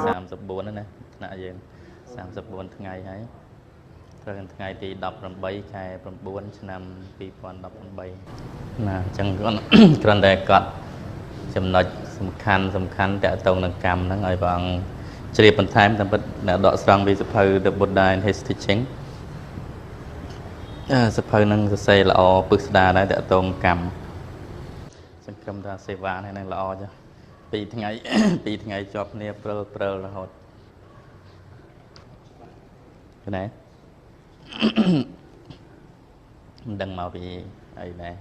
34ណាថ្នាក់យើង34ថ្ងៃហើយត្រូវថ្ងៃទី18ខែ9ឆ្នាំ2018ណាអញ្ចឹងគ្រាន់តែកត់ចំណុចសំខាន់តាក់ទងនឹងកម្មហ្នឹងឲ្យព្រះអង្គជ្រាបបន្ថែមតាមពិតអ្នកដកស្រង់ពីសភៅ The Buddha and His Teaching សភៅហ្នឹងសរសេរល្អពិស្ដារដែរតាក់ទងកម្មសង្ឃឹមថាសេវានេះនឹងល្អចា៎2ថ្ងៃជាប់គ្នាព្រិលរហូតណែមិនដឹងមកពីអីដែរ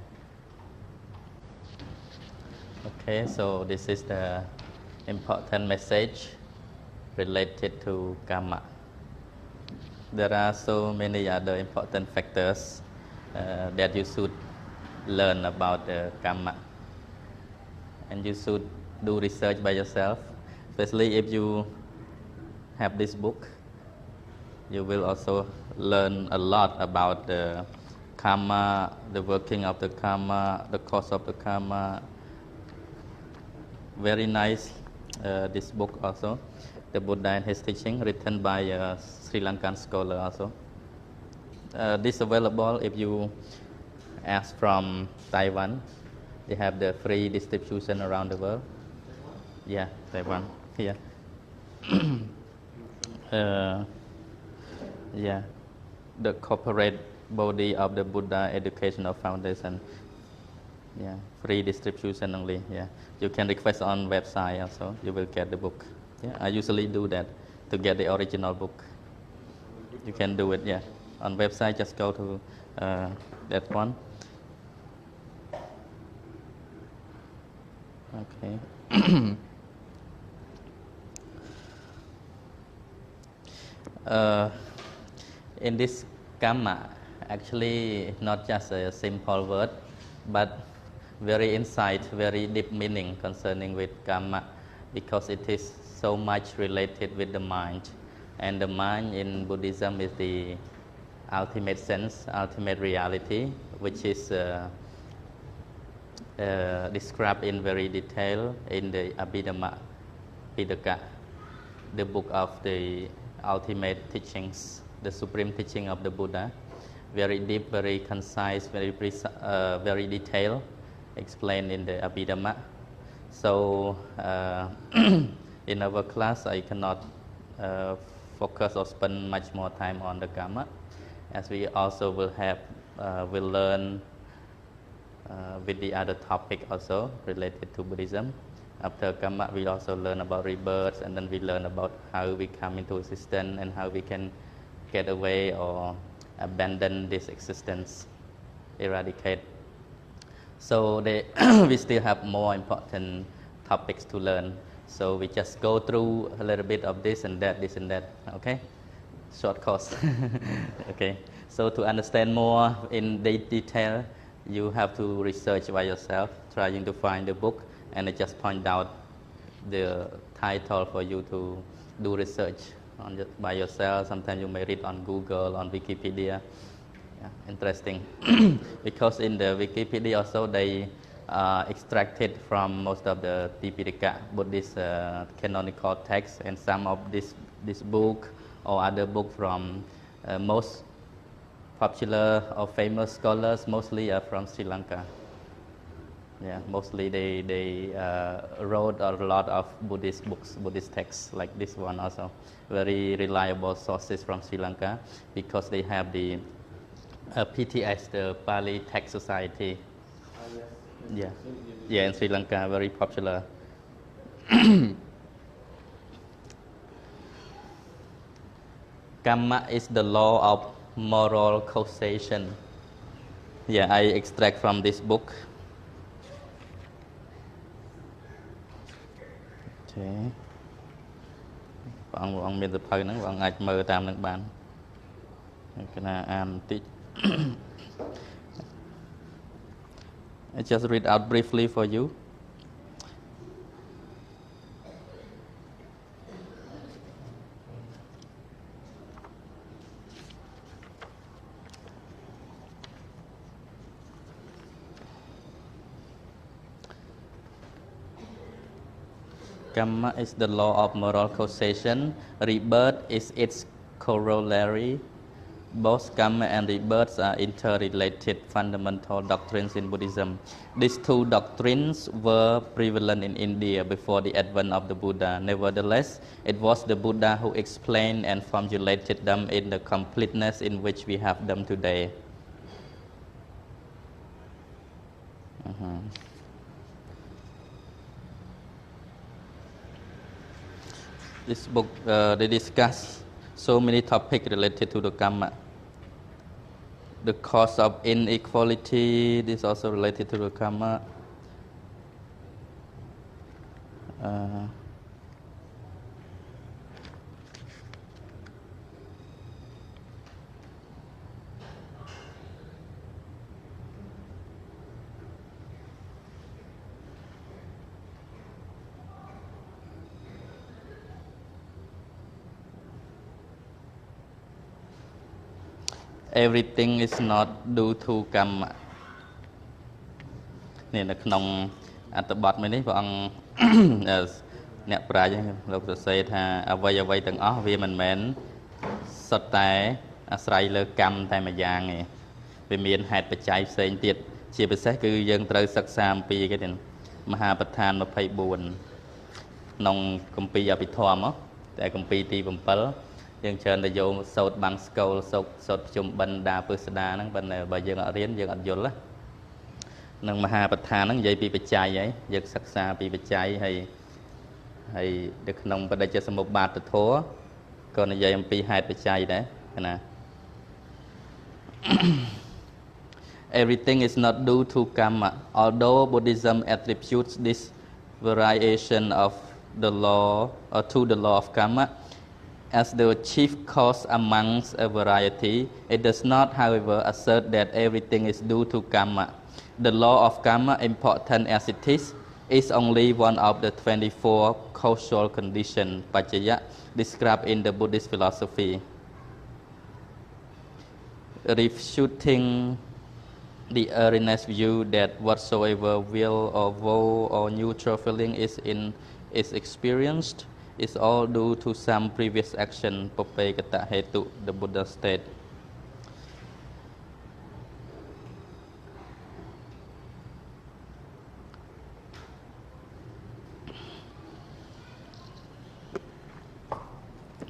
Okay, so this is the important message related to Kamma. There are so many other important factors that you should learn about the Kamma, and you should do research by yourself, especially if you have this book. You will also learn a lot about the Kamma, the working of the Kamma, the cause of the Kamma. Very nice, this book also, The Buddha and His Teaching, written by a Sri Lankan scholar also. This available if you ask from Taiwan. They have the free distribution around the world. Yeah, Taiwan, here. Yeah, the corporate body of the Buddha Educational Foundation. Yeah, free distribution only. Yeah, you can request on website also. You will get the book. Yeah, I usually do that to get the original book. You can do it. Yeah, on website just go to that one. Okay. In this Kamma, actually not just a simple word, but very insight, very deep meaning concerning with Kamma, because it is so much related with the mind, and the mind in Buddhism is the ultimate sense, ultimate reality, which is described in very detail in the Abhidhamma-pitaka, the book of the ultimate teachings, the supreme teaching of the Buddha. Very deep, very concise, very detailed, explained in the Abhidhamma. So in our class, I cannot focus or spend much more time on the Kamma, as we also will learn with the other topic also related to Buddhism. After Kamma, we also learn about rebirth, and then we learn about how we come into existence and how we can get away or abandon this existence, eradicate. So we still have more important topics to learn. So we just go through a little bit of this and that, okay? Short course. Okay. So to understand more in detail, you have to research by yourself, trying to find the book, and I just point out the title for you to do research by yourself. Sometimes you may read on Google, on Wikipedia. Yeah, interesting. Because in the Wikipedia also they extracted from most of the Tipitaka, Buddhist canonical texts, and some of this book or other book from most popular or famous scholars, mostly are from Sri Lanka. Yeah, mostly they wrote a lot of Buddhist books, Buddhist texts like this one also. Very reliable sources from Sri Lanka, because they have the PTS, the Pali Text Society. Yeah, in Sri Lanka, very popular. Kamma is the law of moral causation. Yeah, I extract from this book. Okay. ព្រះអង្គមានសភៅហ្នឹងព្រះអង្គអាចមើលតាមនឹងបានគណៈអានបន្តិច I just read out briefly for you. Kamma is the law of moral causation. Rebirth is its corollary. Both Kamma and rebirth are interrelated fundamental doctrines in Buddhism. These two doctrines were prevalent in India before the advent of the Buddha. Nevertheless, it was the Buddha who explained and formulated them in the completeness in which we have them today. This book, they discuss so many topics related to the Kamma. The cause of inequality, this is also related to the Kamma. Everything is not due to Kamma. នេះនៅក្នុងអត្ថបទមួយនេះព្រះអង្គអ្នកប្រាជ្ញលោកសរសេរថាអ្វីអ្វីទាំងអស់វាមិនមែនសុទ្ធតែអាស្រ័យលើកម្មតែមួយយ៉ាងទេវាមានហេតុបច្ច័យផ្សេងទៀតជាពិសេសគឺយើងត្រូវសិក្សាអំពីគេទៀតមហាប្រធាន24ក្នុងគម្ពីរអភិធម្មតែគម្ពីរទី7យើងច្រើនតែយកសូត្របាំងស្កូលសូត្រជុំបិណ្ឌដាពឹស្ដាហ្នឹងបើយើងអត់រៀនយើងអត់យល់ណានឹងមហាប្រធានហ្នឹងនិយាយពីបច្ច័យហើយយើងសិក្សាពីបច្ច័យហើយនៅក្នុងបដិជ្ជសមុប្បាទធម៌ក៏និយាយអំពីហេតុបច្ច័យដែរណា Everything is not due to Kamma. Although Buddhism attributes this variation of the law or to the law of Kamma as the chief cause amongst a variety, it does not, however, assert that everything is due to Kamma. The law of Kamma, important as it is only one of the 24 causal conditions (paccaya) described in the Buddhist philosophy. Refuting the erroneous view that whatsoever will or woe or neutral feeling is experienced is all due to some previous action, Popekata Hetu, the Buddha state.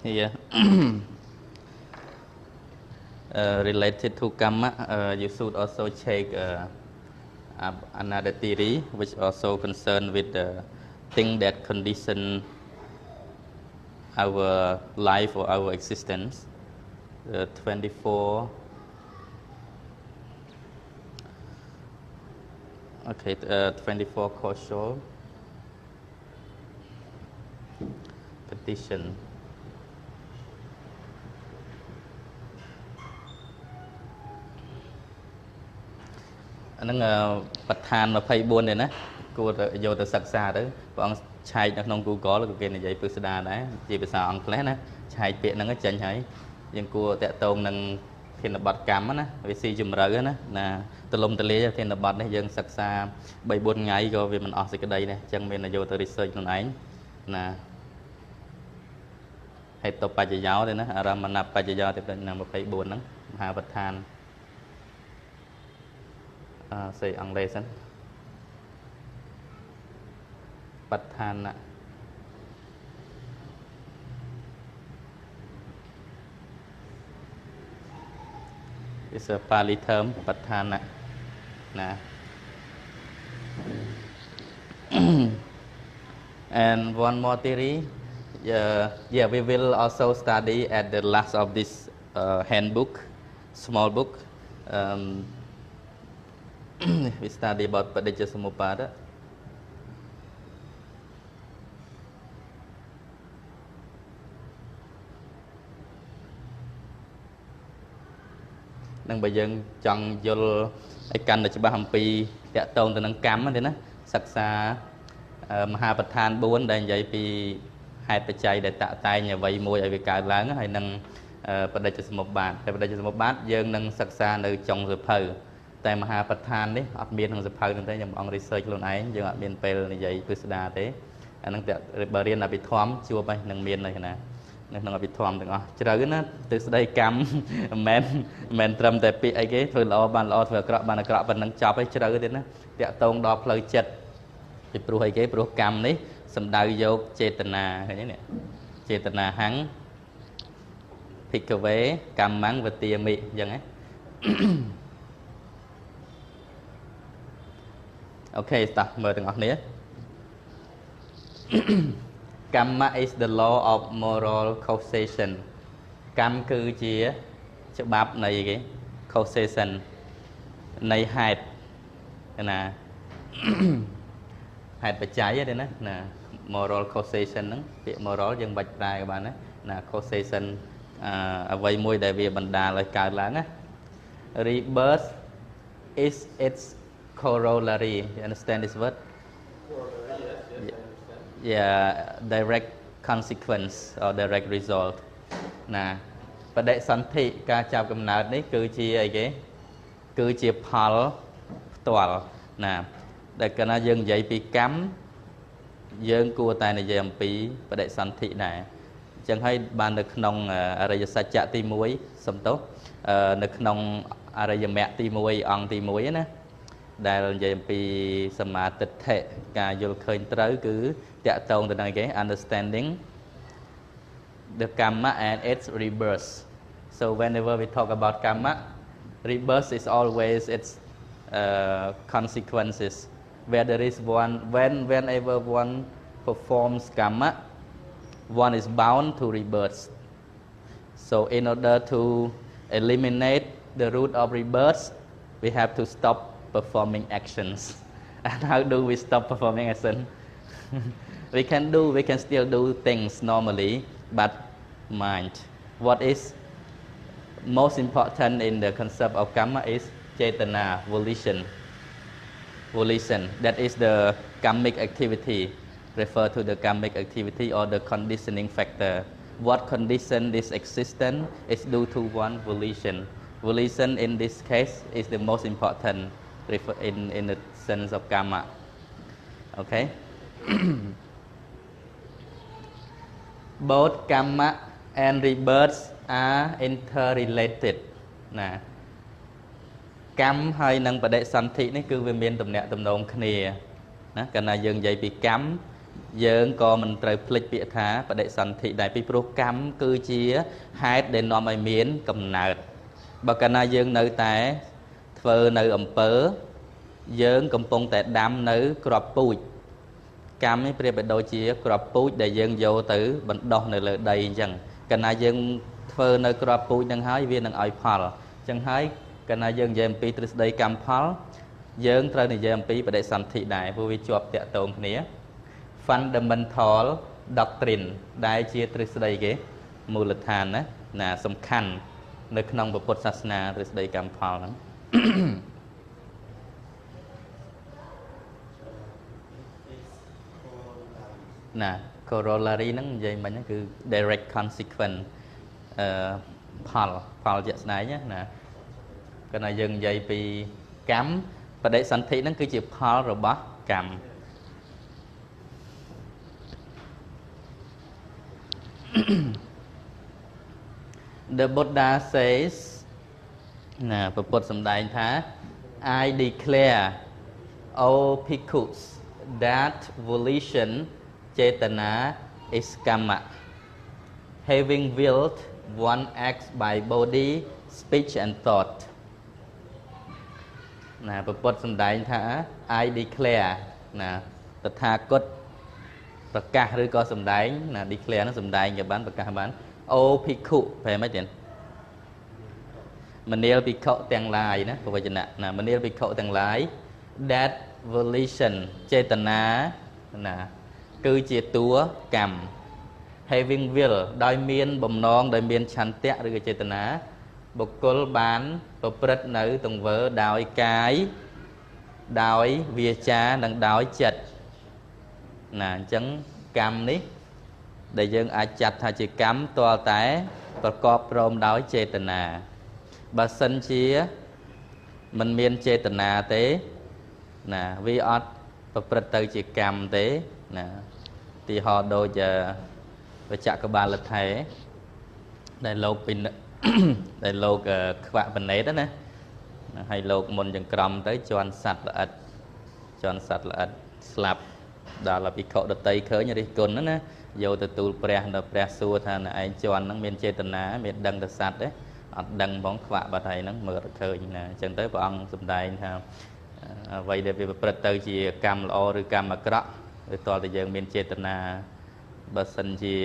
Here, related to Kamma, you should also check another theory which also concerned with the thing that condition our life or our existence. 24 okay 24 causal condition. ហ្នឹងប្រធាន24នេះណាគួរទៅយកទៅសិក្សាទៅព្រះអង្គឆែកនៅក្នុង Google ក៏គេនិយាយពិស្ដារដែរជាភាសាអង់គ្លេសណាឆែកពាក្យហ្នឹងចេញហើយយើងគួរតាក់ទងនឹងធានបទកម្មណាវាស៊ីជម្រៅណាទលំទលាយធានបទនេះយើងសិក្សា3 4ថ្ងៃក៏វាមិនអស់សេចក្តីដែរអញ្ចឹងមានយកទៅ research ខ្លួនឯងណាហេតុបច្ចយោទេណាអារម្មណបច្ចយោទេឆ្នាំ24ហ្នឹងមហាប្រធានsay អង់គ្លេសសិនបឋានៈ is a Pali term បឋានៈណា and one more theory yeah we will also study at the last of this handbook small book we study about Padicca Samuppada. នឹងបើយើងចង់យល់ឲ្យកាន់តែច្បាស់អំពីតកតងទៅនឹងកម្មទេណាសិក្សា មហាប្រធាន 4 ដែលនិយាយពីហេតុបច្ច័យដែលតាក់តែងអ្វីមួយឲ្យវាកើតឡើងហើយនឹងបដិជ្ជសមុប្បាទតែបដិជ្ជសមុប្បាទយើងនឹងសិក្សានៅចុងសៀវភៅតែមហាប្រធាននេះអត់មានក្នុងសៀវភៅនោះទេខ្ញុំអង្គ research ខ្លួនឯងយើងអត់មានពេលនិយាយពិស្ដារទេ anh đang bờ riêng là bị thóm chua bay nâng miên này nè nâng bị thóm từng trời nó từ đây cam men trầm tại bị ấy cái thôi lo bàn cọ bàn nâng chọc ấy trời đến nó tẹo tông đo phơi chật thì pro hay cái pro cam đấy sầm đào vô chetana cái này chetana hắn thịt cà vé cam mắng và tia mị dân ấy ok start mời từng ngọc nế Kamma is the law of moral causation. Cam cư chia cho bắp này cái causation này hạt là hạt bạch cháy đấy nè moral causation đó việc moral dân bạch ra các bạn đấy là causation ở vây môi đại việt bần đà lời cao láng á rebirth is its corollary. You understand this word? Yeah, direct consequence or direct result. Nè, và đại sản thị ca chào cầm nát đấy cứ chi ấy cái cứ chi phal toal nè để cái nó dân dậy bị cắm dân cua tay này dầm bị và đại sản thị này chẳng hay ban được nông ở đây sa chạ ti muối sầm tốt được nông ở đây mẹ ti muối on ti muối nè đại dậy bị sầm mã tịch thể cả vô khơi tới cứ tẹt tông từ này cái understanding the karma and its rebirth. So whenever we talk about karma, rebirth is always its consequences. Where there is one, whenever one performs karma, one is bound to rebirth. So in order to eliminate the root of rebirth, we have to stop performing actions. And how do we stop performing action? We can still do things normally, but mind. What is most important in the concept of karma is chetana, volition. Volition, that is the karmic activity, refer to the karmic activity or the conditioning factor. What condition this existence is due to one volition. Volition in this case is the most important in the sense of karma. Okay? Both karma and rebirth are interrelated. Nè, cam hay năng bậc đại sanh thị này cứ về miền tầm nẹt tầm nông khné, nè, cái này dừng dậy bị cam, dừng co mình trời phịch bị thá bậc đại sanh thị đại bị pro cam cứ chia hai để nôm ai miến cầm nạt, bậc cái này dừng nơi tại phơi nơi ẩm pớ, dừng cầm pong tại đám nơi crop bụi. Cam ấy bây đôi chia crop bụi để dân vô tử bận đo này là đầy chẳng cái này dân phơi nơi crop bụi đang hái viên đang ỏi phal chẳng hái cái này dân dèm pi từ đây cam phal dân trời này dèm pi và để sản thị đại vô vi chuột tẹt tồn khné fundamental doctrine đại chia từ đây cái mù lịch hàn á là sầm khăn nơi trong bộ Phậtศาสนาtừ đây cam phal đó. Nè, corollary nó vậy mà nó cứ direct consequence phal dạy này nhé nè cái này dừng vậy vì cắm và để sản thị nó cứ chịu phal rồi bắt cầm The Buddha says nè Phật Phật sầm đại thá I declare all bhikkhus that volition chetana is kamma. Having willed, one acts by body, speech and thought. Nè, Phật Phật sầm đại thá I declare nè Phật tha cốt Phật ca rồi có sầm đại nè declare nó sầm đại nhà bán Phật ca bán ô bhikkhu phải mấy tiền mình nêu bhikkhuទាំងឡាយណាប្រវជនៈណាmình nêu bhikkhuទាំងឡាយ that volition chetana ណាគឺជាតួកម្ម having will ដោយមានបំណងដោយមានឆន្ទៈឬក៏ចេតនាបុគ្គលបានប្រព្រឹត្តនៅទង្វើដោយកាយដោយវាចានិងដោយចិត្តណាអញ្ចឹងកម្មនេះដែលយើងអាចចាត់ថាជាកម្មទាល់តែប្រកបព្រមដោយចេតនាបើសិនជាមិនមានចេតនាទេណាវាអត់ប្រព្រឹត្តទៅជាកម្មទេណា ទីហោដូចបច្ចៈកបាលថេដែលលោកពីដែលលោកខ្វាក់បណេតណាហើយលោកមុនចង្ក្រមទៅជន់សัตว์ល្អិតស្លាប់ដល់ភិក្ខុដតីឃើញរិះគន់ណាយកទៅទូលព្រះដល់ព្រះសួរថាឯងជន់ហ្នឹងមានចេតនាមានដឹងទៅសัตว์ទេអត់ដឹងផងខ្វាក់បាត់ហើយហ្នឹងមើលទៅឃើញណាអញ្ចឹងទៅព្រះអង្គសម្ដែងថាអ្វីដែលវាប្រព្រឹត្តទៅជាកម្មល្អឬកម្មអាក្រក់វាតើតើយើងមានចេតនាបើសិនជា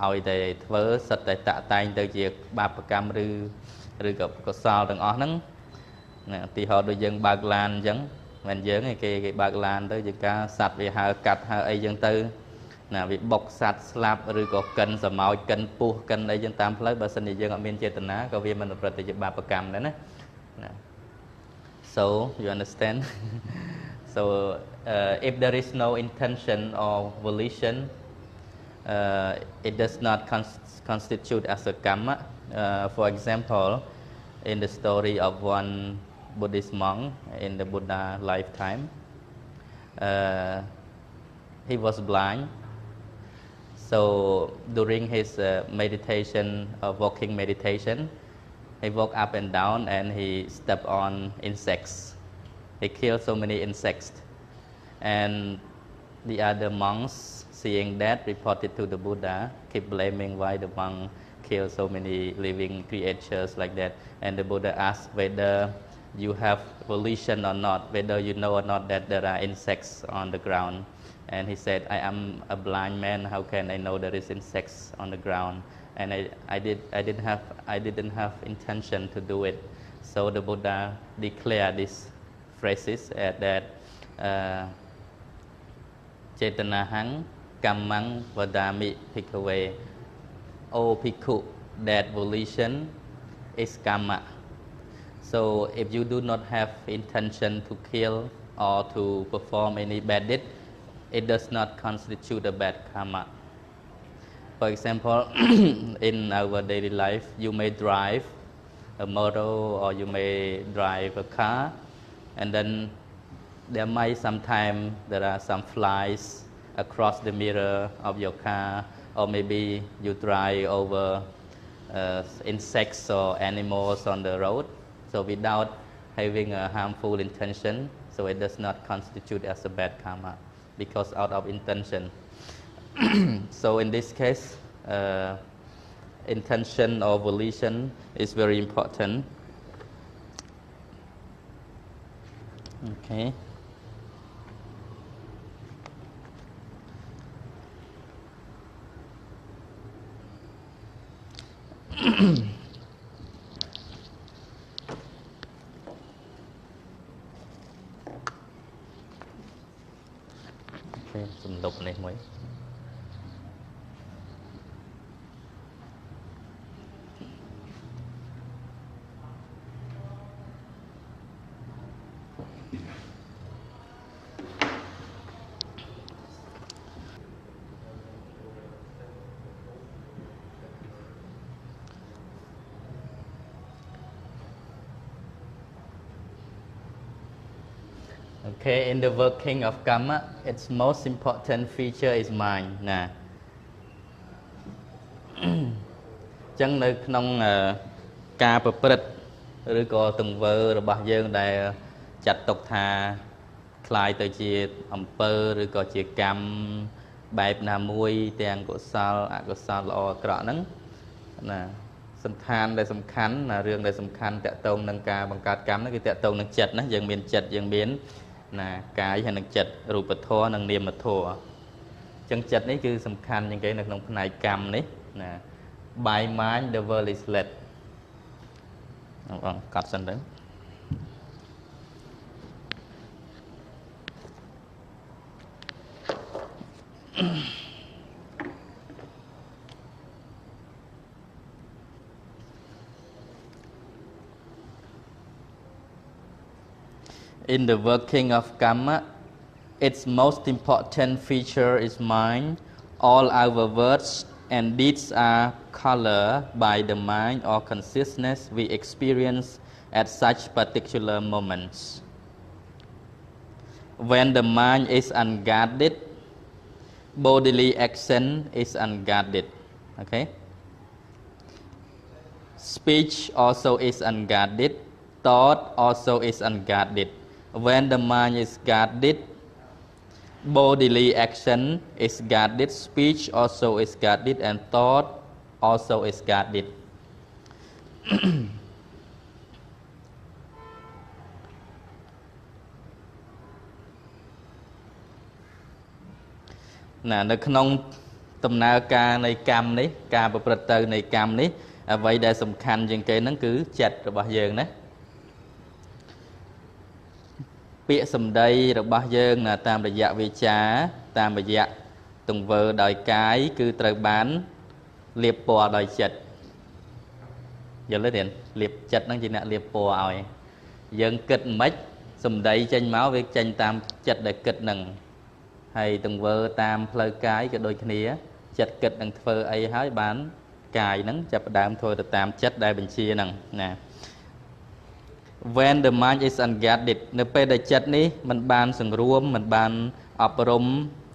ឲ្យតែធ្វើសិតតែតាក់តែងទៅជាបាបកម្មឬក៏កុសលទាំងអស់ហ្នឹងណាទីហោដូចយើងបើកឡានអញ្ចឹងមិនយើងឯគេបើកឡានទៅជាការសัตว์វាហើកាត់ហើអីចឹងទៅណាវាបុកសัตว์ស្លាប់ឬក៏កិនសម្ោចកិនពុះកិនអីចឹងតាមផ្លូវបើសិនជាយើងអត់មានចេតនាក៏វាមិនប្រព្រឹត្តទៅជាបាបកម្មដែរណា So you understand so if there is no intention or volition it does not constitute as a kamma for example in the story of one Buddhist monk in the Buddha lifetime he was blind so during his meditation walking meditation he walked up and down and he stepped on insects he killed so many insects and the other monks seeing that reported to the Buddha keep blaming why the monk killed so many living creatures like that and the Buddha asked whether you have volition or not whether you know or not that there are insects on the ground and he said I am a blind man how can I know there is insects on the ground and I didn't have intention to do it so the Buddha declared these phrases that Chetanahang Kammang Vadami Bhikkhave O Bhikkhu that volition is Kamma so if you do not have intention to kill or to perform any bad deed it does not constitute a bad karma for example in our daily life you may drive a motor or you may drive a car and then there might sometime there are some flies across the mirror of your car or maybe you drive over insects or animals on the road so without having a harmful intention so it does not constitute as a bad karma because out of intention so in this case intention or volition is very important okay okay សំលុបនេះមួយ Okay, in the working of Kamma, its most important feature is mind. ណាអញ្ចឹងនៅក្នុងការប្រព្រឹត្តឬក៏ទង្វើរបស់យើងដែលចាត់ទុកថាคล้ายទៅជាអំពើឬក៏ជាកម្មបែបណាមួយទាំងកុសលអកុសលល្អអាក្រក់ហ្នឹងណាសន្តានដែលសំខាន់ណារឿងដែលសំខាន់តកតងនឹងការបង្កើតកម្មហ្នឹងគឺតកតងនឹងចិត្តណាយើងមានចិត្តយើងមានណាកាយហើយនឹងចិត្តរូបធម៌និងនាមធម៌អញ្ចឹងចិត្តនេះគឺសំខាន់ជាងគេនៅក្នុងផ្នែកកម្មនេះណា by mind the world is led បងកាត់សិនទៅ In the working of Kamma, its most important feature is mind. All our words and deeds are colored by the mind or consciousness we experience at such particular moments. When the mind is unguarded, bodily action is unguarded. Okay. Speech also is unguarded. Thought also is unguarded. When the mind is guarded, bodily action is guarded, speech also is guarded, and thought also is guarded.នៅក្នុងដំណើរការនៃកម្មនេះការប្រព្រឹត្តទៅនៃកម្មនេះអ្វីដែលសំខាន់ជាងគេហ្នឹងគឺចិត្តរបស់យើងណាពាក្យសម្ដីរបស់យើងតាមរយៈវាចាតាមរយៈទង្វើដោយកាយគឺត្រូវបានលាបពណ៌ដោយចិត្តយល់ទេលាបចិត្តហ្នឹងជាអ្នកលាបពណ៌ឲ្យយើងគិតមិនសម្ដីចេញមកវាចេញតាមចិត្តដែលគិតហ្នឹងហើយទង្វើតាមផ្លូវកាយក៏ដូចគ្នាចិត្តគិតនឹងធ្វើអីហើយបានកាយហ្នឹងចាប់ផ្ដើមធ្វើទៅតាមចិត្តដែលបញ្ជាហ្នឹងណា When the mind is unguarded នៅពេលដែលចិត្តនេះมันបានសង្រួមมันបានអប់រំ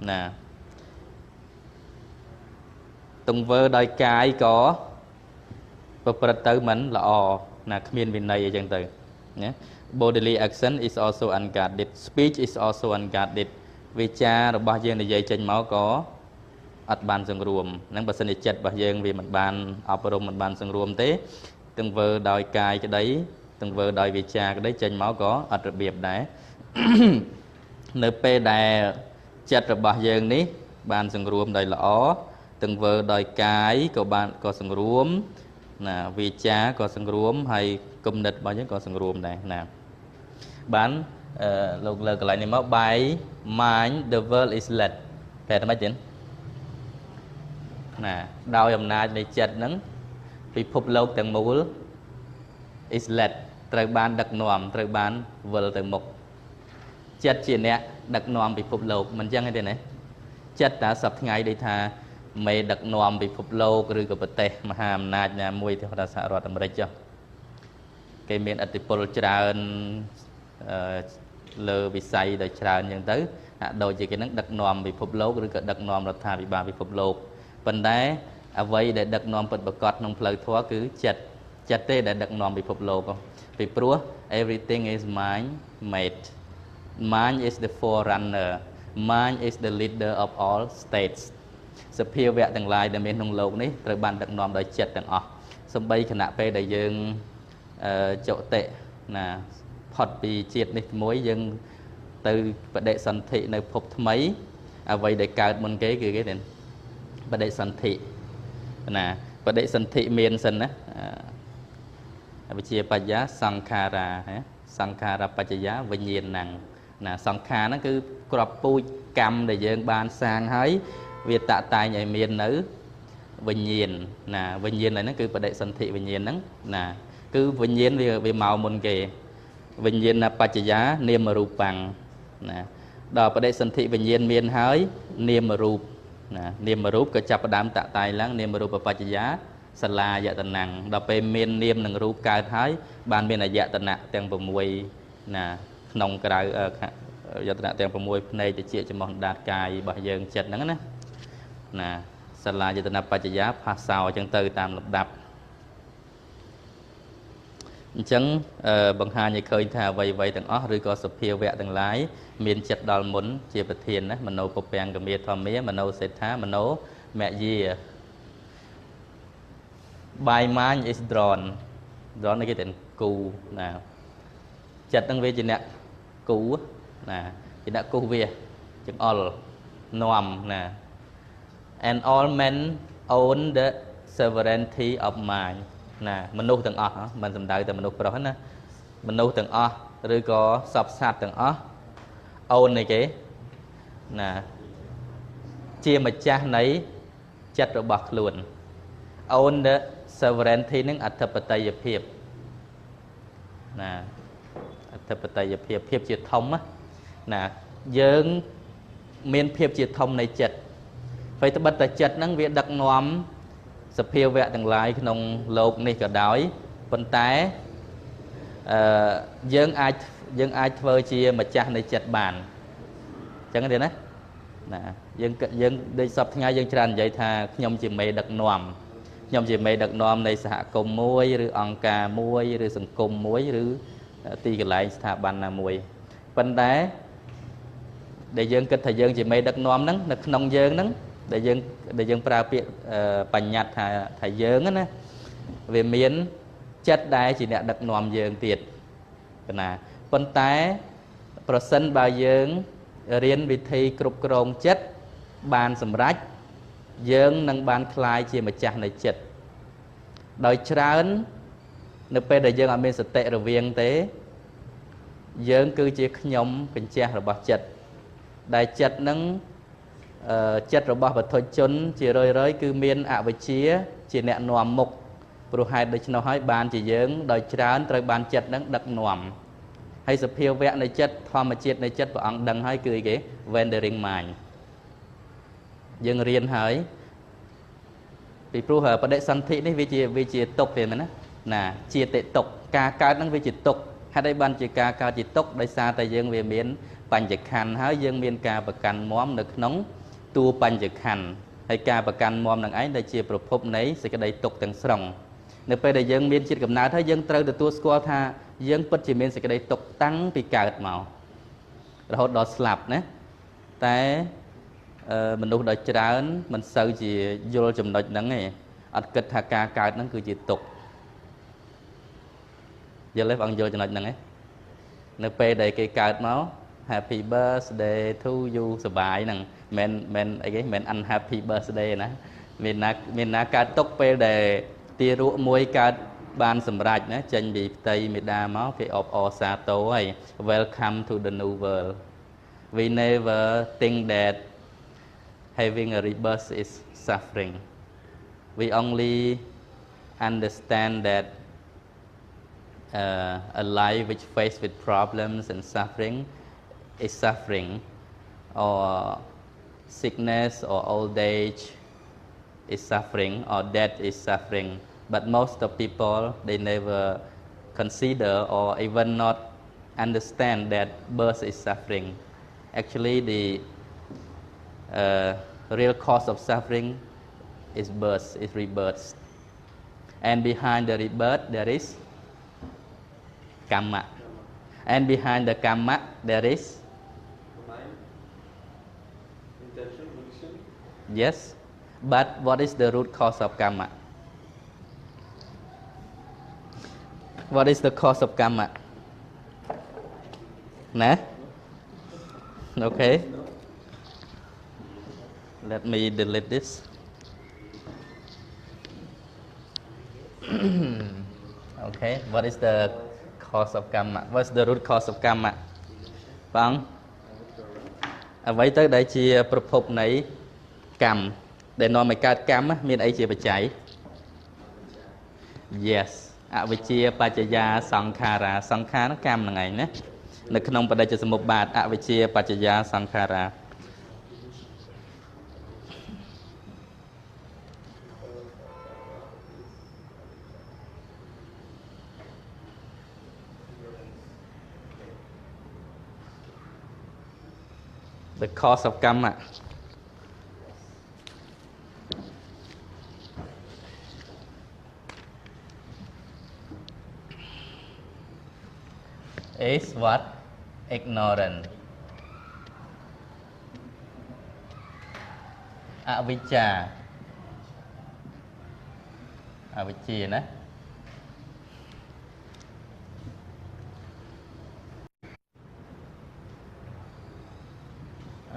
ណាទង្វើដោយកាយក៏ប្រព្រឹត្តទៅមិនល្អណាគ្មានវិន័យអីចឹងទៅណា Bodily action is also unguarded. Speech is also unguarded. វាចារបស់យើងនិយាយចេញមកក៏អត់បានសង្រួមហ្នឹងបើសិនជាចិត្តរបស់យើងវាមិនបានអប់រំមិនបានសង្រួមទេទង្វើដោយកាយក្តីទង្វើដោយវាចាក្តីចេញមកក៏អត់របៀបដែរនៅពេលដែលចិត្តរបស់យើងនេះបានសង្រួមដោយល្អទង្វើដោយកាយក៏សង្រួមណាវាចាក៏សង្រួមហើយគំនិតរបស់យើងក៏សង្រួមដែរណាបានលោកលើកន្លែងនេះមក by mind the world is led តែតែមិនទេណាដោយអំណាចនៃចិត្តហ្នឹងពិភពលោកទាំងមូល is led ត្រូវបានដឹកនាំត្រូវបានវិលទៅមុខចិត្តជាអ្នកដឹកនាំពិភពលោកមិនចឹងទេណាចិត្តតែសប្តាហ៍ថ្ងៃដូចថាមេដឹកនាំពិភពលោកឬក៏ប្រទេសមហាអំណាចណាមួយទៅសហរដ្ឋអាមេរិកចុះគេមានឥទ្ធិពលច្រើនលើវិស័យដ៏ច្រើនអញ្ចឹងទៅហាក់ដូចជាគេនឹងដឹកនាំពិភពលោកឬក៏ដឹកនាំរដ្ឋាភិបាលពិភពលោកប៉ុន្តែអ្វីដែលដឹកនាំពិតប្រាកដក្នុងផ្លូវធម៌គឺចិត្តទេដែលដឹកនាំពិភពលោកពីព្រោះ everything is mind made mind is the forerunner mind is the leader of all states សភាវៈទាំងឡាយដែលមានក្នុងលោកនេះត្រូវបានដឹកនាំដោយចិត្តទាំងអស់សូម្បីគណៈពេលដែលយើងចុតិណាផុតពីជាតិនេះមួយយើងទៅបដិសន្ធិនៅភពថ្មីអ្វីដែលកើតមុនគេគឺគេទេបដិសន្ធិណាបដិសន្ធិមានសិនណាវិជាបញ្ញាសង្ខារាសង្ខារបច្ចយាវិញ្ញាណังណាសង្ខារហ្នឹងគឺក្របពូជកម្មដែលយើងបានសាងហើយវាតតែងឲ្យមាននៅវិញ្ញាណណាវិញ្ញាណហ្នឹងគឺបដិសន្ធិវិញ្ញាណហ្នឹងណាគឺវិញ្ញាណវាមកមុនគេវិញ្ញាណបច្ចយានាមរូបាំងណាដល់បដិសន្ធិវិញ្ញាណមានហើយនាមរូបណានាមរូបក៏ចាប់ផ្ដើមតតែងឡើងនាមរូបបច្ចយាសលាយតនៈដល់ពេលមាននាមនិងរូបកើតហើយបានមានអាយតនៈទាំង6ណាក្នុងក្រៅអាយតនៈទាំង6ភ្នែកតិចច្រមុះដាតកាយរបស់យើងចិត្តហ្នឹងណាសលាយតនៈបច្ចយាផាសោអញ្ចឹងទៅតាមលំដាប់អញ្ចឹងបង្ហាញឲ្យឃើញថាអ្វីទាំងអស់ឬក៏សភាវៈទាំងឡាយមានចិត្តដល់មុនជាប្រធានណាមโนពពាំងកមេធម្មាមโนសេដ្ឋាមโนមយា by mind is drawn នេះគេទាំងគូណាចិត្តហ្នឹងវាជាអ្នកគូណាជាអ្នកគូវាចង្អុលនាំណា and all men own the sovereignty of mind ណាមនុស្សទាំងអស់មិនសំដៅតែមនុស្សប្រុសណាមនុស្សទាំងអស់ឬក៏សពសត្វទាំងអស់អូននៃគេណាជាម្ចាស់នៃចិត្តរបស់ខ្លួន own the sovereignty នឹងអធិបតេយ្យភាពណាអធិបតេយ្យភាពជាធំណាយើងមានភាពជាធំនៃចិត្តហើយត្បិតតែចិត្តហ្នឹងវាដឹកនាំសភាវៈទាំងឡាយក្នុងលោកនេះក៏ដោយប៉ុន្តែយើងអាចធ្វើជាម្ចាស់នៃចិត្តបានអញ្ចឹងទេណា nè dân đi sập ngay dân tràn vậy tha nhom chỉ mày đặc nòm nhom chỉ mày đặc nòm này xã công muối rồi ông cà muối rồi sừng cung muối rồi tì cái lại thả bàn là muối vấn đá để dân kết thời dân chỉ mày đặc nòm nắng đặc nông dân nắng để dân pra biệt bành nhạt thải dân á về miến chất đai chỉ nè đặc nòm dân tiệt nè vấn đá percent bao dân riêng vị thi cục rồng chất bàn sầm rách dân nâng bàn khai chỉ mà chặt này chất đòi trán nếu bây giờ dân ở bên tệ rồi viên tế dân cứ chỉ nhóm bình che rồi bỏ chất đại chất nâng chất rồi bỏ vật thôi chốn chỉ rơi cứ miên ạ với chia chỉ nẹn nòm mục rồi hai đứa nó hỏi bàn chỉ dân đòi trán rồi bàn chất nâng đặc nòm hay sự phiêu vẽ này chất thoa mà chết này chất và ông đăng hai cười cái vendering mind dân riêng hỏi vì pru hở để sanh thị này vì chỉ tục thì mình nè chia tệ tục ca cao năng vì chỉ tục hay đây ban chỉ ca cao chỉ tục đây xa tại dân về miền bành trực hành hỏi dân miền ca và cành móm được nóng tu bành trực hành hay ca và cành móm đằng ấy đây chiaប្រភព này sẽ cái đây tụcទាំងស្រុងនៅពេលដែលយើងមានចិត្តកំណើតហើយយើងត្រូវទទួលស្គាល់ថាយើងពិតជាមានសេចក្តីទុកតាំងពីកើតមករហូតដល់ស្លាប់ណាតែមនុស្សដ៏ច្រើនមិនសូវជាយល់ចំណុចហ្នឹងទេអត់គិតថាការកើតហ្នឹងគឺជាទុកយល់ទេបងយល់ចំណុចហ្នឹងទេនៅពេលដែលគេកើតមក Happy birthday to you សប្បាយហ្នឹងមិនអីគេមិន unhappy birthday ណាមានណាកើតទុកពេលដែលទារកមួយកើតបានសម្រេចណាចេញពីផ្ទៃមេដាមកគេអបអរសាទរហើយ Welcome to the new world we never think that having a rebirth is suffering we only understand that a life which faced with problems and suffering is suffering or sickness or old age is suffering or death is suffering but most of people they never consider or even not understand that birth is suffering actually the real cause of suffering is birth is rebirth and behind the rebirth there is Kamma and behind the Kamma there is mind intention volition yes but what is the root cause of Kamma what is the cause of Kamma nah okay let me delete this okay what is the cause of Kamma what's the root cause of Kamma បងអ្វីទៅដែលជាប្រភពនៃកម្មដែលនាំឲ្យកើតកម្មមានអីជាបច្ច័យ yes អវិជ្ជាបច្ចយាសង្ខារាសង្ខារកម្មហ្នឹងឯងណានៅក្នុងបដិជ្ជសមុប្បាទអវិជ្ជាបច្ចយាសង្ខារា the cause of Kamma is what ignorant អវិជ្ជាណា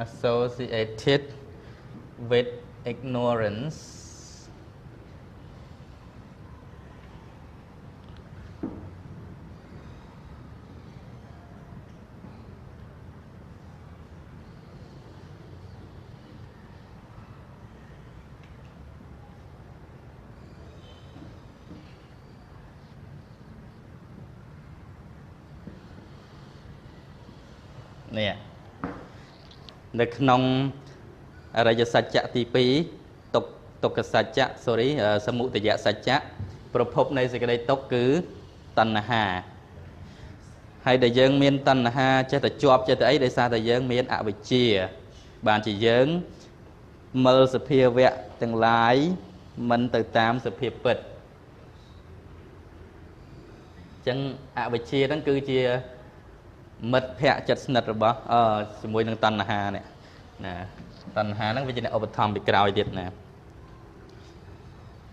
associated with ignorance nè នៅក្នុងអរិយសច្ចៈទី2ទុក្ខសច្ចៈ sorry សមុទយសច្ចៈប្រភពនៃសេចក្តីទុក្ខគឺតណ្ហាហើយដែលយើងមានតណ្ហាចេះតែជាប់ចេះតែអីដោយសារតែយើងមានអវិជ្ជា បានជាយើងមើលសភាវៈទាំងឡាយមិនទៅតាមសភាពពិតអញ្ចឹងអវិជ្ជាហ្នឹងគឺជាមិត្តភក្តិចិត្តស្និទ្ធរបស់ជាមួយនឹងតណ្ហានេះណាតណ្ហាហ្នឹងវាជាអ្នកឧបត្ថម្ភពីក្រោយទៀតណា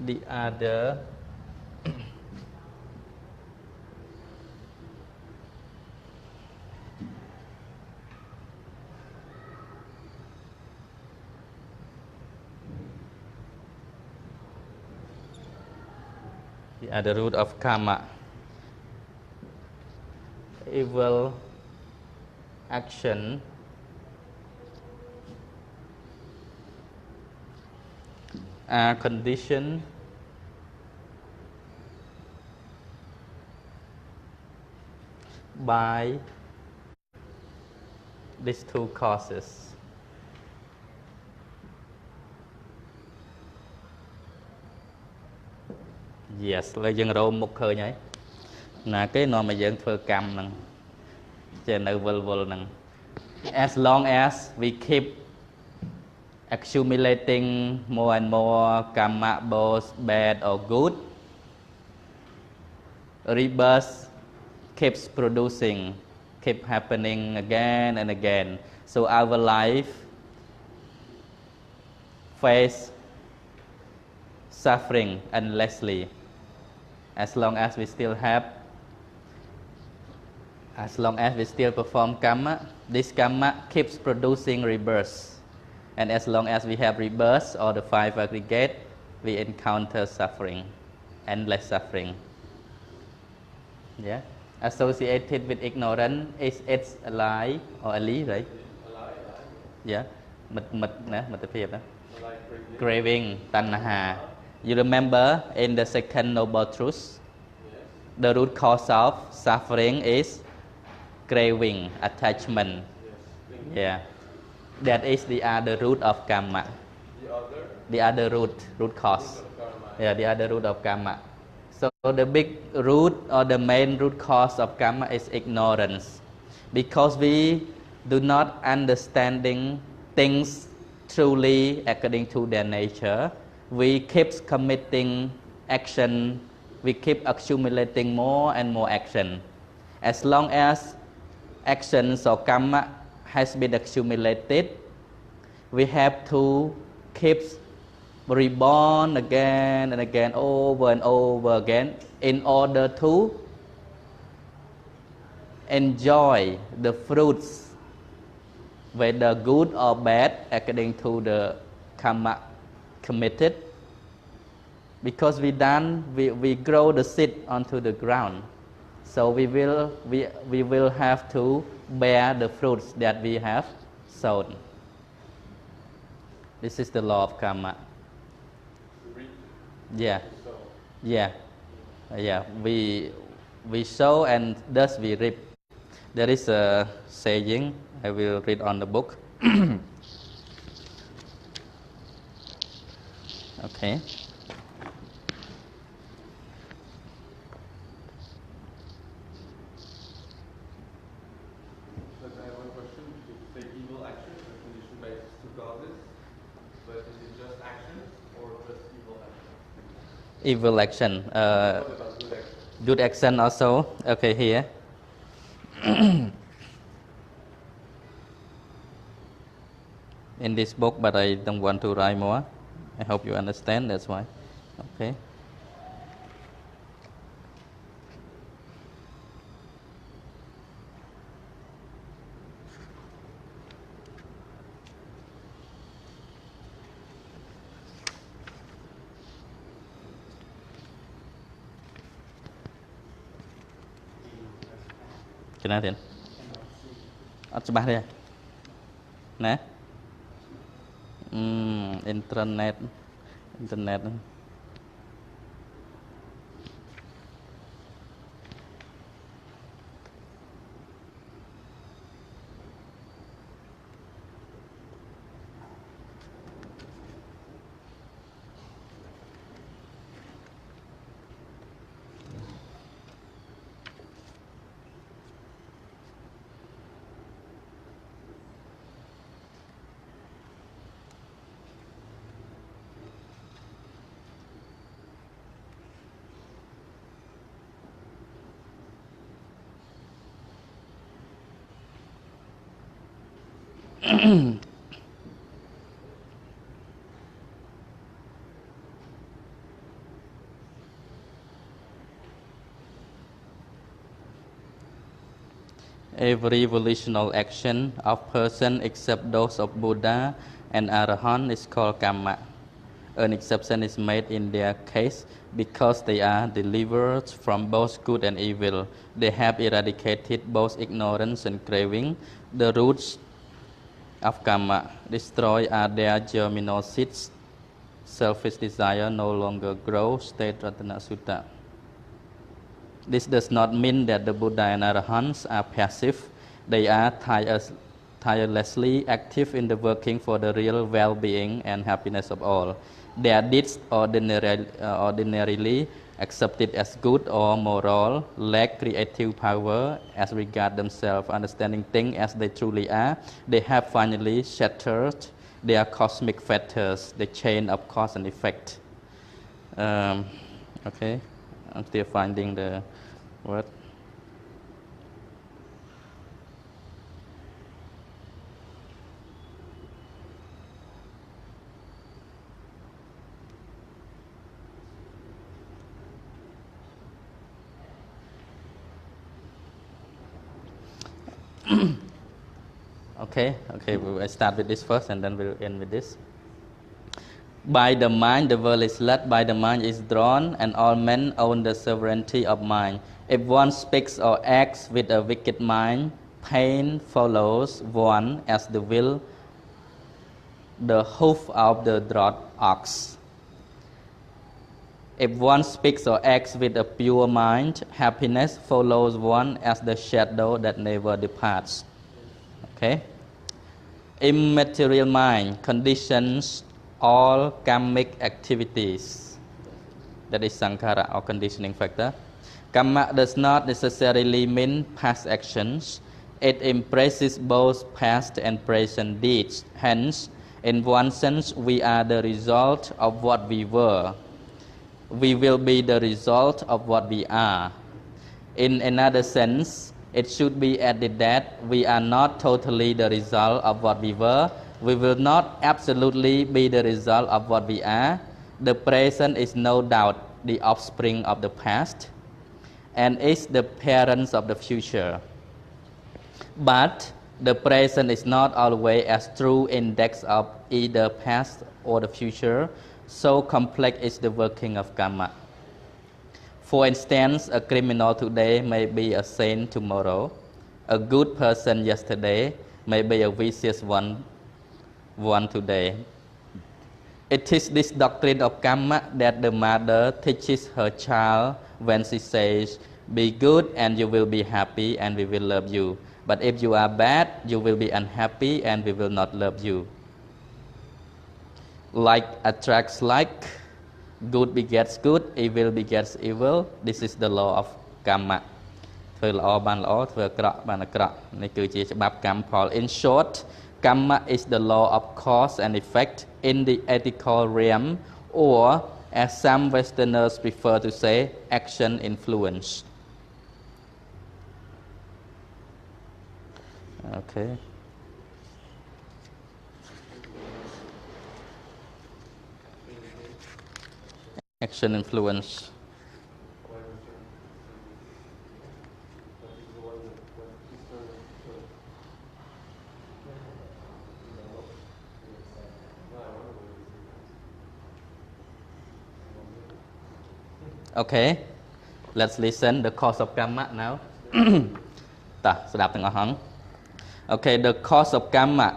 the other the root of karma evil action are conditioned by these two causes yes លើយើងរោមមុខឃើញហើយណាគេនាំឲ្យយើងធ្វើកម្មហ្នឹងចេះនៅវល់ហ្នឹង as long as we keep accumulating more and more karma both bad or good rebirth keeps producing keep happening again and again so our life face suffering endlessly as long as we still perform karma this karma keeps producing rebirth and as long as we have rebirth or the five aggregate we encounter suffering endless suffering yeah associated with ignorance is it's a lie or a lie right yeah មិត្តភាពណា craving តណ្ហា you remember in the second noble truth the root cause of suffering is craving attachment yeah that is the other root of karma the other root cause yeah the other root of karma so the big root or the main root cause of karma is ignorance because we do not understanding things truly according to their nature we keep committing action we keep accumulating more and more action as long as actions or karma has been accumulated we have to keep reborn again and again over and over again in order to enjoy the fruits whether good or bad according to the karma committed because we grow the seed onto the ground so we will have to bear the fruits that we have sown this is the law of karma yeah we sow and thus we reap there is a saying I will read on the book okay evil action good action also okay here in this book but I don't want to write more I hope you understand that's why okay Cái nào tiền? Ất cho bác đi. Nè. Internet. Every volitional action of person except those of Buddha and Arahant is called Kamma. An exception is made in their case because they are delivered from both good and evil. They have eradicated both ignorance and craving. The roots of Kamma destroyed are their germinal seeds. Selfish desire no longer grows, state Ratana Sutta. This does not mean that the Buddha and Arahants are passive. They are tirelessly active in the working for the real well-being and happiness of all. Their deeds ordinarily accepted as good or moral lack creative power as regard themselves, understanding things as they truly are. They have finally shattered their cosmic fetters, the chain of cause and effect. Okay, I'm still finding the word. Okay, we'll start with this first and then we'll end with this. By the mind, the world is led, by the mind is drawn, and all men own the sovereignty of mind. If one speaks or acts with a wicked mind, pain follows one as the will, the hoof of the drawn ox. If one speaks or acts with a pure mind, happiness follows one as the shadow that never departs. Okay? Immaterial mind conditions all karmic activities. That is sankhara or conditioning factor. Kamma does not necessarily mean past actions. It embraces both past and present deeds. Hence, in one sense, we are the result of what we were. We will be the result of what we are. In another sense, it should be added that we are not totally the result of what we were. We will not absolutely be the result of what we are. The present is no doubt the offspring of the past and is the parents of the future. But the present is not always as true index of either past or the future. So complex is the working of Kamma. For instance, a criminal today may be a saint tomorrow. A good person yesterday may be a vicious one today. It is this doctrine of Kamma that the mother teaches her child when she says, "Be good and you will be happy and we will love you. But if you are bad, you will be unhappy and we will not love you." Like attracts like, good begets good, evil begets evil. This is the law of Kamma. ធ្វើល្អបានល្អ ធ្វើអាក្រក់បានអាក្រក់ នេះគឺជាច្បាប់កម្មផល In short, Kamma is the law of cause and effect in the ethical realm, or as some Westerners prefer to say, action influence. Okay. Action influence. Okay, let's listen the cause of Kamma now. តោះស្ដាប់ទាំងអស់ហង Okay, the cause of Kamma.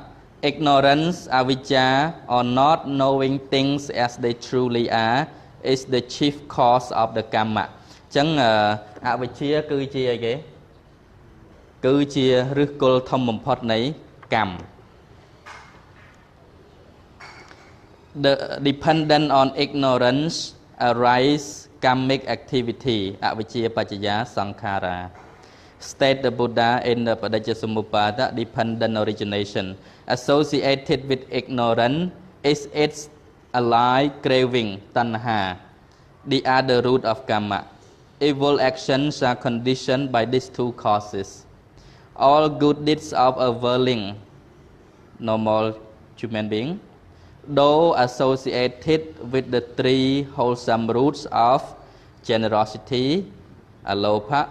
Ignorance, avijja, or not knowing things as they truly are, is the chief cause of the Kamma. អញ្ចឹងអវិជ្ជាគឺជាអីគេគឺជាឫសគល់ធំបំផុតនៃកម្ម The dependent on ignorance arise karmic activity អវិជ្ជាបច្ចយាសង្ខារា State the Buddha in the Padajjasamuppada dependent origination. Associated with ignorance is its ally craving, tanha, the other root of Kamma. Evil actions are conditioned by these two causes. All good deeds of a willing, normal human being, though associated with the three wholesome roots of generosity, alopa,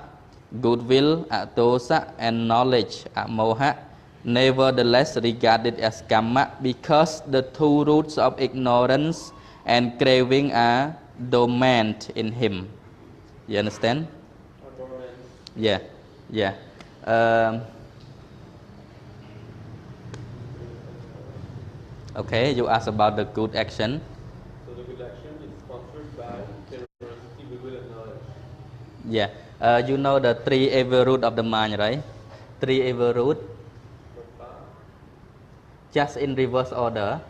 goodwill, dosa, and knowledge, moha, nevertheless regarded as kamma because the two roots of ignorance and craving are dormant in him. You understand? Yeah, yeah. Okay, you asked about the good action. So the good action is sponsored by generosity, goodwill, and knowledge. Yeah, you know the three evil root of the mind, right? Three evil root. Just in reverse order.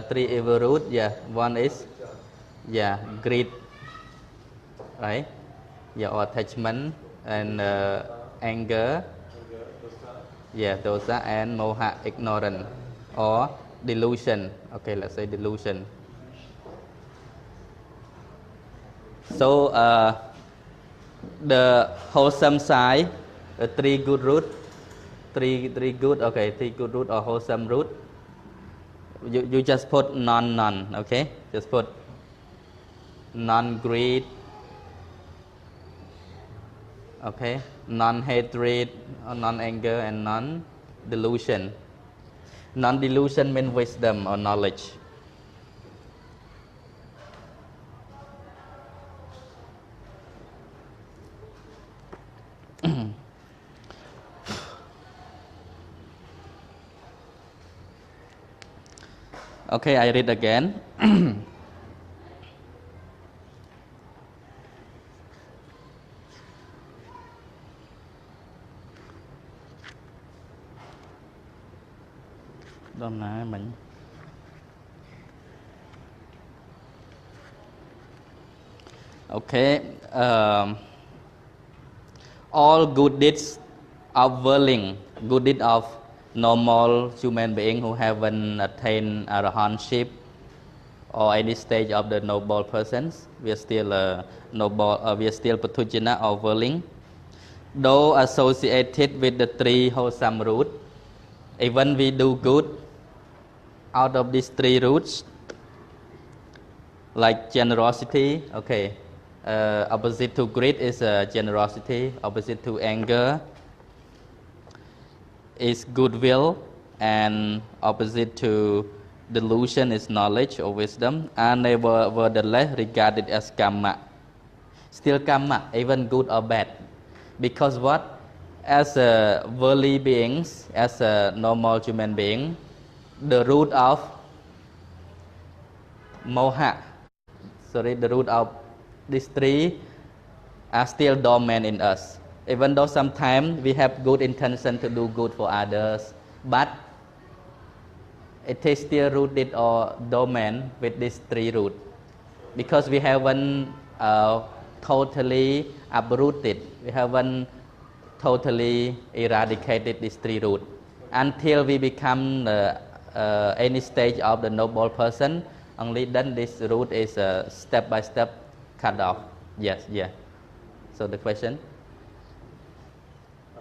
Three evil root. Yeah, one is greed, right? Yeah, or attachment and anger. Yeah, dosa and moha, ignorance or delusion. Okay, let's say delusion. So the wholesome side, three good root, three good. Okay, three good root or wholesome root. You just put none. Okay, just put non-greed. Okay, non-hatred, non-anger, and non-delusion. Non-delusion means wisdom or knowledge. Okay, I read again. Okay, all good deeds of willing, good deeds of normal human being who haven't attained arahantship or any stage of the noble persons, we are still we are still patujana or willing, though associated with the three wholesome root. Even we do good out of these three roots, like generosity. Okay, opposite to greed is generosity, opposite to anger is goodwill, and opposite to delusion is knowledge or wisdom, are nevertheless regarded as kamma. Still kamma, even good or bad. Because what? As worldly beings, as a normal human being, the root of moha, the root of these three are still dormant in us. Even though sometimes we have good intention to do good for others, but it is still rooted or dormant with these three roots. Because we haven't totally uprooted, we haven't totally eradicated these three roots. Until we become any stage of the noble person, only then this root is step by step cut off. Yes, yeah. So the question? I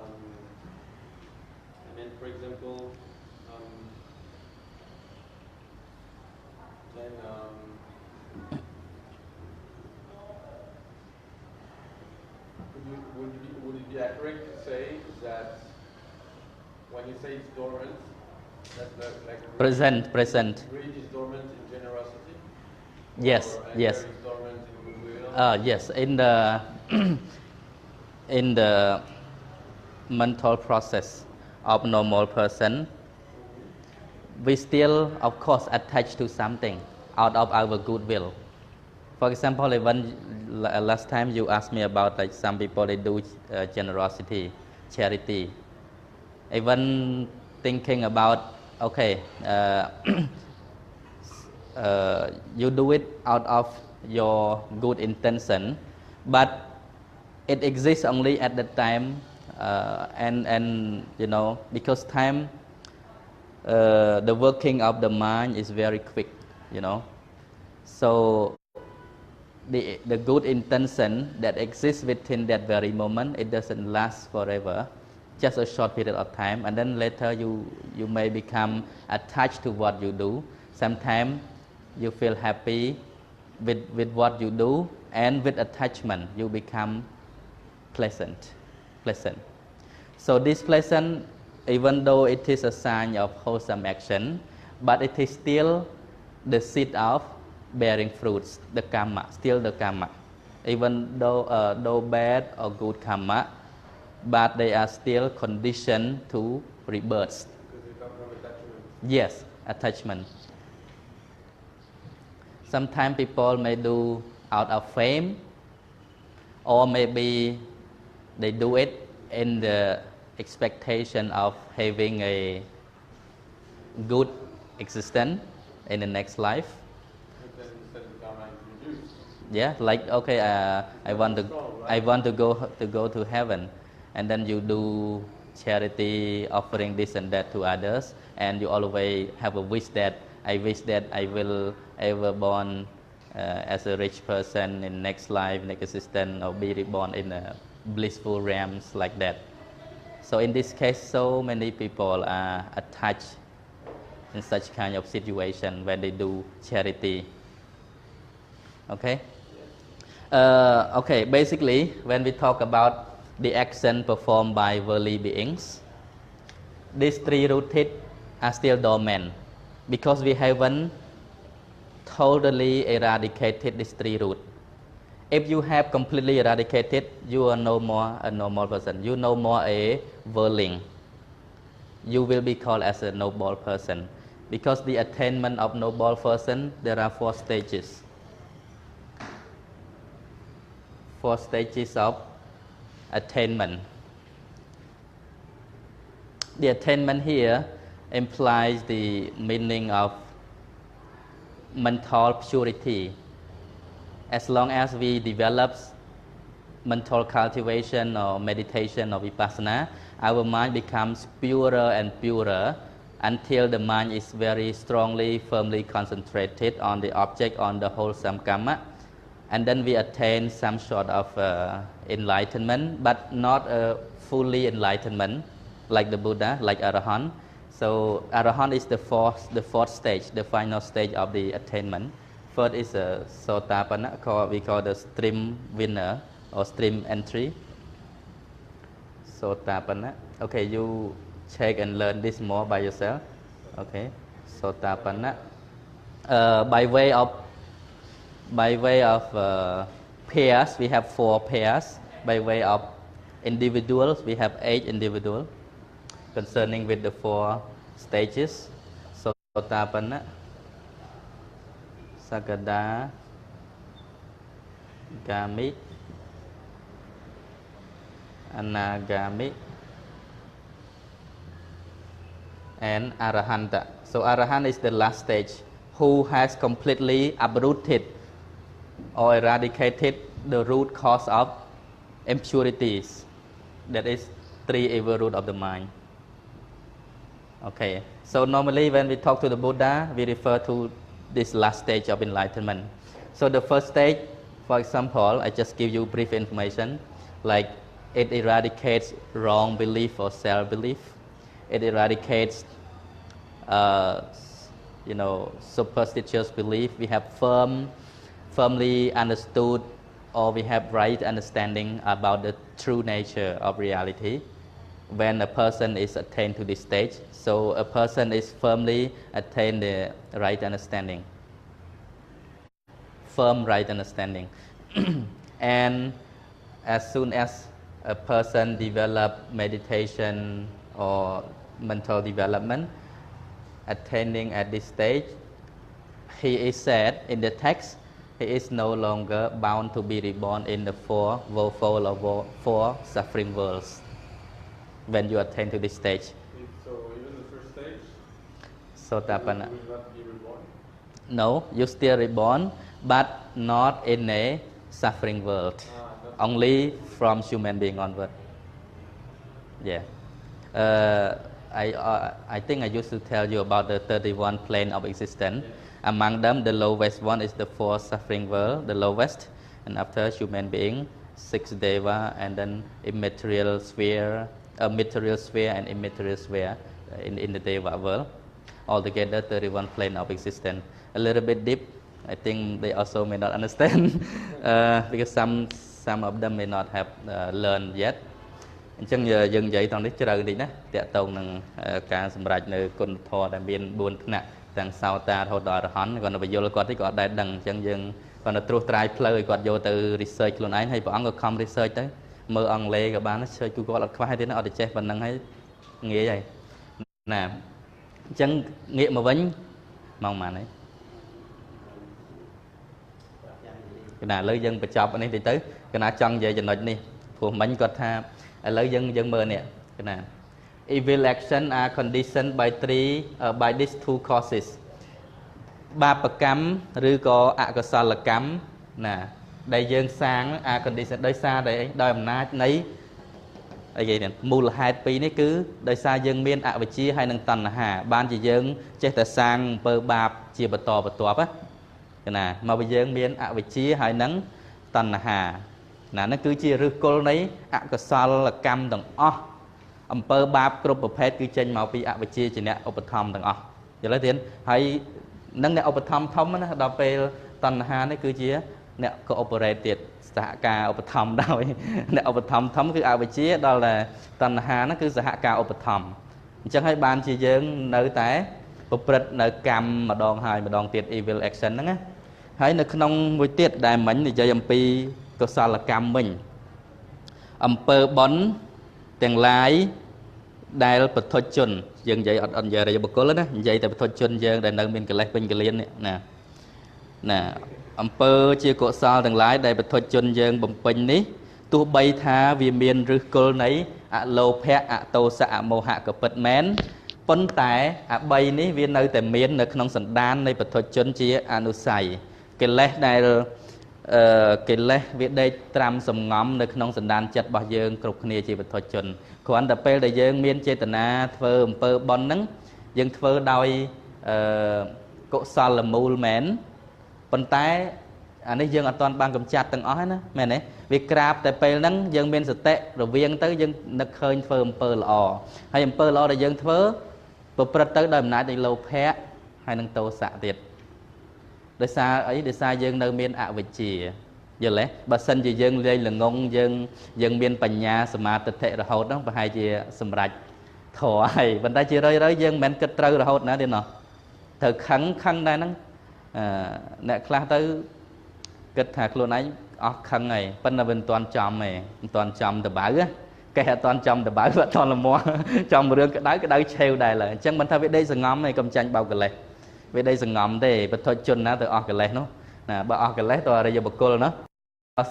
mean, for example, then would it be accurate to say that when you say it's dormant, that like Present. Greed is dormant in generosity? Yes, or yes. Anger is dormant in goodwill? Yes, in the in the mental process of normal person, we still, of course, attach to something out of our goodwill. For example, even last time you asked me about like some people they do generosity, charity. Even thinking about okay, you do it out of your good intention, but it exists only at the time, and you know, because time, the working of the mind is very quick, you know, so the good intention that exists within that very moment, it doesn't last forever. just a short period of time, and then later you may become attached to what you do. Sometimes you feel happy with what you do, and with attachment you become pleasant. So this pleasant, even though it is a sign of wholesome action, but it is still the seed of bearing fruits, the karma, still the karma. Even though bad or good karma, but they are still conditioned to rebirth. Because they come from attachment. Yes, attachment. Sometimes people may do out of fame, or maybe they do it in the expectation of having a good existence in the next life. But then instead the karma is reduced. Yeah, like okay, I want to go to heaven, and then you do charity, offering this and that to others, and you always have a wish that I wish that I will ever born as a rich person in next life, next existence, or be reborn in a blissful realms like that. So in this case, so many people are attached in such kind of situation when they do charity. Okay. Okay. Basically, when we talk about the action performed by worldly beings, these three rooted are still dormant because we haven't totally eradicated these three roots. If you have completely eradicated, you are no more a normal person. You no more a worldling. You will be called as a noble person. Because the attainment of noble person, there are 4 stages. 4 stages of attainment. The attainment here implies the meaning of mental purity. As long as we develop mental cultivation or meditation or vipassana, our mind becomes purer and purer until the mind is very strongly, firmly concentrated on the object, on the wholesome karma. And then we attain some sort of enlightenment, but not a fully enlightenment like the Buddha, like Arahant. So Arahant is the fourth stage, the final stage of the attainment. First is a Sotapanna, we call the stream winner or stream entry. Sotapanna. Okay, you check and learn this more by yourself. Okay, Sotapanna. By way of pairs, we have 4 pairs. By way of individuals, we have 8 individuals. Concerning with the 4 stages, Sotapanna, Sakada, Gami, Anagami, and Arahanta. So Arahant is the last stage, who has completely uprooted or eradicated the root cause of impurities. That is 3 evil roots of the mind. Okay, so normally when we talk to the Buddha, we refer to this last stage of enlightenment. So the first stage, for example, I just give you brief information, like it eradicates wrong belief or self-belief. It eradicates, superstitious belief. We have firmly understood, or we have right understanding about the true nature of reality. When a person is attained to this stage, so a person is firmly attained the right understanding, firm right understanding. And as soon as a person develops meditation or mental development, attaining at this stage, he is said in the text, he is no longer bound to be reborn in the 4 woeful or 4 suffering worlds. When you attain to this stage. So even the first stage, Sotapanna. you will not be reborn? No, you still reborn, but not in a suffering world. Only from human being onward. Yeah. I think I used to tell you about the 31 plane of existence. Yeah. Among them, the lowest one is the 4 suffering world, the lowest, and after human being, 6 deva, and then immaterial sphere, a material sphere and immaterial sphere in the Deva world. Altogether 31 plane of existence. A little bit deep. I think they also may not understand because some of them may not have learned yet. អញ្ចឹងយើងនិយាយត្រង់នេះជ្រៅតិចណាតាក់ទងនឹងការសម្រេចនៅគុណធម៌ដែលមាន4ថ្នាក់ទាំងសោតារហូតដល់អរហន្តគាត់ទៅបញ្យល់គាត់តិចគាត់ដែរដឹងអញ្ចឹងយើងគាត់ទៅត្រួសត្រាយផ្លូវឲ្យគាត់យកទៅ research ខ្លួនឯងហើយព្រះអង្គក៏ខំ research ទៅមើលអង់គ្លេសក៏បាន search Google អត់ខ្វះទេណាអត់ទៅចេះប៉ុណ្្នឹងហើយងាយហើយណាអញ្ចឹងងាកមកវិញម៉ោងប៉ុន្មានហើយកណាឥឡូវយើងបញ្ចប់នេះតិចទៅកណាចង់និយាយចំណុចនេះព្រោះមិញគាត់ថាឥឡូវយើងមើលនេះណា evil action are conditioned by these two causes បាបកម្មឬក៏អកុសលកម្មណាដែលយើងសាង are conditioned ដោយសារដោយអំណាចនៃអីគេនេះមូលហេតុពីរនេះគឺដោយសារយើងមានអវិជ្ជាហើយនឹងតណ្ហាបានជាយើងចេះតែសាងអំពើបាបជាបន្តបន្ទាប់ណាមកពីយើងមានអវិជ្ជាហើយនឹងតណ្ហាណានោះគឺជាឫសគល់នៃអកុសលកម្មទាំងអស់អំពើបាបគ្រប់ប្រភេទគឺចេញមកពីអវិជ្ជាជាអ្នកឧបត្ថម្ភទាំងអស់យល់ទេទៀតហើយនឹងអ្នកឧបត្ថម្ភធំណាដល់ពេលតណ្ហានេះគឺជាអ្នក cooperate ទៀតសហការឧបត្ថម្ភដោយអ្នកឧបត្ថម្ភធំគឺអវិជ្ជាដល់តែតណ្ហានោះគឺសហការឧបត្ថម្ភអញ្ចឹងហើយបានជាយើងនៅតែប្រព្រឹត្តនៅកម្មម្ដងហើយម្ដងទៀត evil action ហ្នឹងណាហើយនៅក្នុងមួយទៀតដែលមិញនិយាយអំពីកុសលកម្មវិញអំពើបុណ្យទាំងឡាយដែលបទុជនយើងនិយាយអត់និយាយរិយបុគ្គលណានិយាយតែបទុជនយើងដែលនៅមានកិលេសពេញកលៀននេះណាអំពើជាកុសលទាំងឡាយដែលបទុជនយើងបំពេញនេះទោះបីថាវាមានឫសគល់នៃអលោភៈអតោសៈអមោហៈក៏ពិតមែនប៉ុន្តែអា3នេះវានៅតែមាននៅក្នុងសន្តាននៃបទុជនជាអនុស័យកិលេសដែលកិលេសវាដេកត្រាំសំងំនៅក្នុងសន្តានចិត្តរបស់យើងគ្រប់គ្នាជាបទុជនគ្រាន់តែពេលដែលយើងមានចេតនាធ្វើអំពើបុណ្យហ្នឹងយើងធ្វើដោយកុសលមូលមែនប៉ុន្តែអានេះយើងអត់ទាន់បានកម្ចាត់ទាំងអស់ហ្នឹងណាមែនទេវាក្រាបតែពេលហ្នឹងយើងមានសតិរវាងទៅយើងនឹកឃើញធ្វើអំពើល្អហើយអំពើល្អដែលយើងធ្វើប្រព្រឹត្តទៅដោយអំណាចនៃលោភៈហើយនឹងទោសៈទៀតដោយសារអីដោយសារយើងនៅមានអវិជ្ជាយល់ទេបើសិនជាយើងលេងល្ងងយើងមានបញ្ញាសមាធិរហូតហ្នឹងប្រហែលជាសម្រេចធរហើយប៉ុន្តែជារឿយយើងមិនមែនគិតត្រូវរហូតណាទេណោះត្រូវខឹងដែរហ្នឹងអ្នកខ្លះទៅគិតថាខ្លួនឯងអស់ខឹងហើយប៉ុន្តែវាមិនទាន់ចំទេមិនទាន់ចំតបៅគេអត់ទាន់ចំតបៅអត់ទាន់ល្មមចំរឿងក្តៅឆេវដែរឡើយអញ្ចឹងមិនថាវាដេកសងំឯងកុំចាញ់បោកកិលេសវាដេកសងំទេបទុជនណាទៅអស់កិលេសនោះណាបើអស់កិលេសទៅអរិយបុគ្គលណា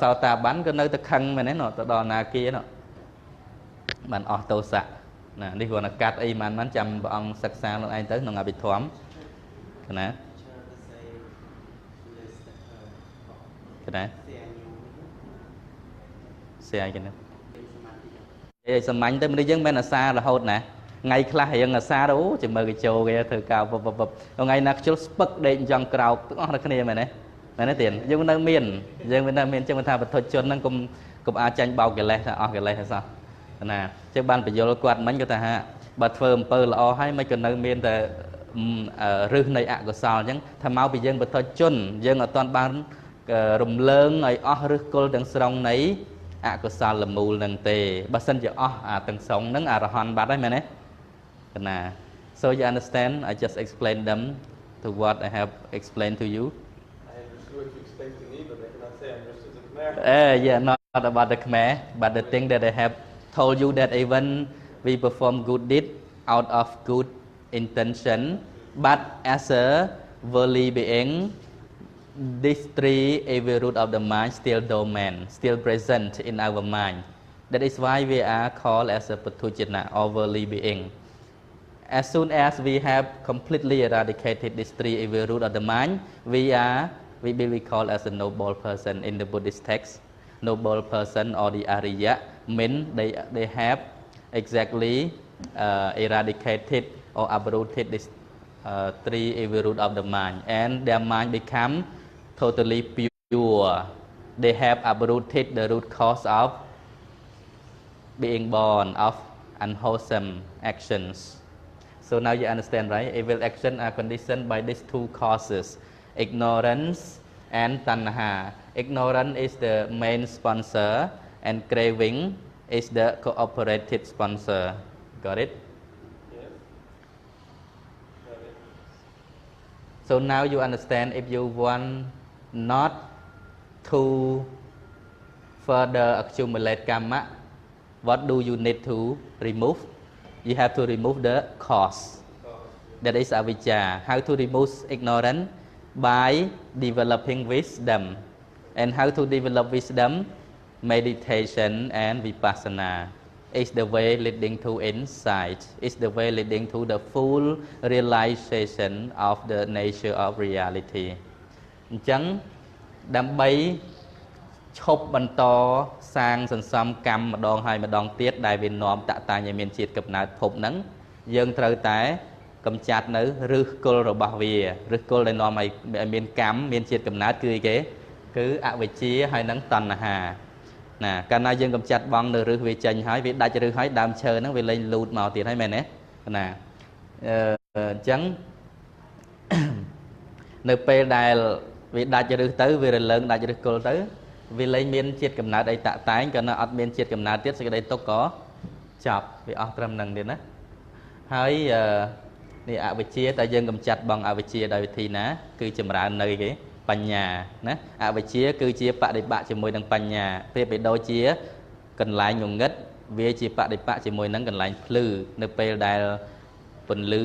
សោតាបានក៏នៅតែខឹងមែនទេណោះទៅដល់ណាគាណោះបានអស់ទោសៈណានេះគ្រាន់តែកាត់អីមិនចាំព្រះអង្គសិក្សាខ្លួនឯងទៅក្នុងអភិធម្មណាស្អាយគេណាឯងសាមញ្ញទៅមនុស្សយើងមិនអាសាររហូតណាថ្ងៃខ្លះរៀងអាសារអូចាំមើលកញ្ចោគេធ្វើកៅថ្ងៃណាខ្ជិលស្ពឹកដេកអញ្ចឹងក្រោកទាំងអស់គ្នាមែនទេមែនទេទៀតយើងនៅមានចឹងថាបទុជនហ្នឹងកុំអាចចាញ់បោកកិលេសថាអស់កិលេសហ្នឹងសោះណាចឹងបានបញ្យល់គាត់មិញគាត់ថាហាបើធ្វើអំពើល្អហើយមិនក៏នៅមានតែរឹសនៃអកុសលអញ្ចឹងថាមកពីយើងបទុជនយើងអត់ទាន់បានរំលើងឲ្យអស់ឫសគល់ទាំងស្រុងនៃអកុសលមូលនឹងទេបើសិនជាអស់អាទាំងស្រុងហ្នឹងអរហន្តបាត់ហើយមែនទេណា so you understand I just explained them to what I have explained to you I understood what you explained to me but I cannot say I understood the Khmer yeah not about the Khmer but the thing that I have told you that even we perform good deed out of good intention but as a worldly being these three evil root of the mind still dormant, still present in our mind. That is why we are called as a patujana or worldly being. As soon as we have completely eradicated these three evil root of the mind, we will be called as a noble person in the Buddhist text. Noble person or the Ariya mean they have exactly eradicated or uprooted these three evil root of the mind, and their mind become totally pure. They have uprooted the root cause of being born, of unwholesome actions. So now you understand, right? Evil actions are conditioned by these two causes, ignorance and tanha. Ignorance is the main sponsor and craving is the cooperative sponsor. Got it? Yes. Got it. So now you understand, if you want not to further accumulate karma, what do you need to remove? You have to remove the cause. That is avijja. How to remove ignorance? By developing wisdom. And how to develop wisdom? Meditation and vipassana is the way leading to insight. Is the way leading to the full realization of the nature of reality. អញ្ចឹងដើម្បីឈប់បន្តសាងសន្សំកម្មម្ដងហើយម្ដងទៀតដែលវានាំតតាញឲ្យមានជាតិកំណើតភពហ្នឹងយើងត្រូវតែកំចាត់នៅឫសគល់របស់វាឫសគល់ដែលនាំឲ្យមានកម្មមានជាតិកំណើតគឺអីគេគឺអវិជ្ជាហើយនឹងតណ្ហាណាកាលណាយើងកំចាត់បងនៅឫសវាចេញហើយវាដាច់ឫសហើយដើមឈើហ្នឹងវាលែងលូតមកទៀតហើយមែនទេណាអញ្ចឹងនៅពេលដែលវាដាច់ឫសទៅវារលើងដាច់ឫសគល់ទៅវាលែងមានជាតិកំណើតអីតាក់តែងក៏នៅអត់មានជាតិកំណើតទៀតសេចក្តីទុក្ខក៏ចប់វាអស់ត្រឹមហ្នឹងទៀតណាហើយនេះអវិជ្ជាតែយើងកំចាត់បងអវិជ្ជាដោយវិធីណាគឺចម្រើននៅគេបញ្ញាណាអវិជ្ជាគឺជាបដិបកជាមួយនឹងបញ្ញាប្រៀបបីដូចជាកន្លែងងងឹតវាជាបដិបកជាមួយនឹងកន្លែងភ្លឺនៅពេលដែលពន្លឺ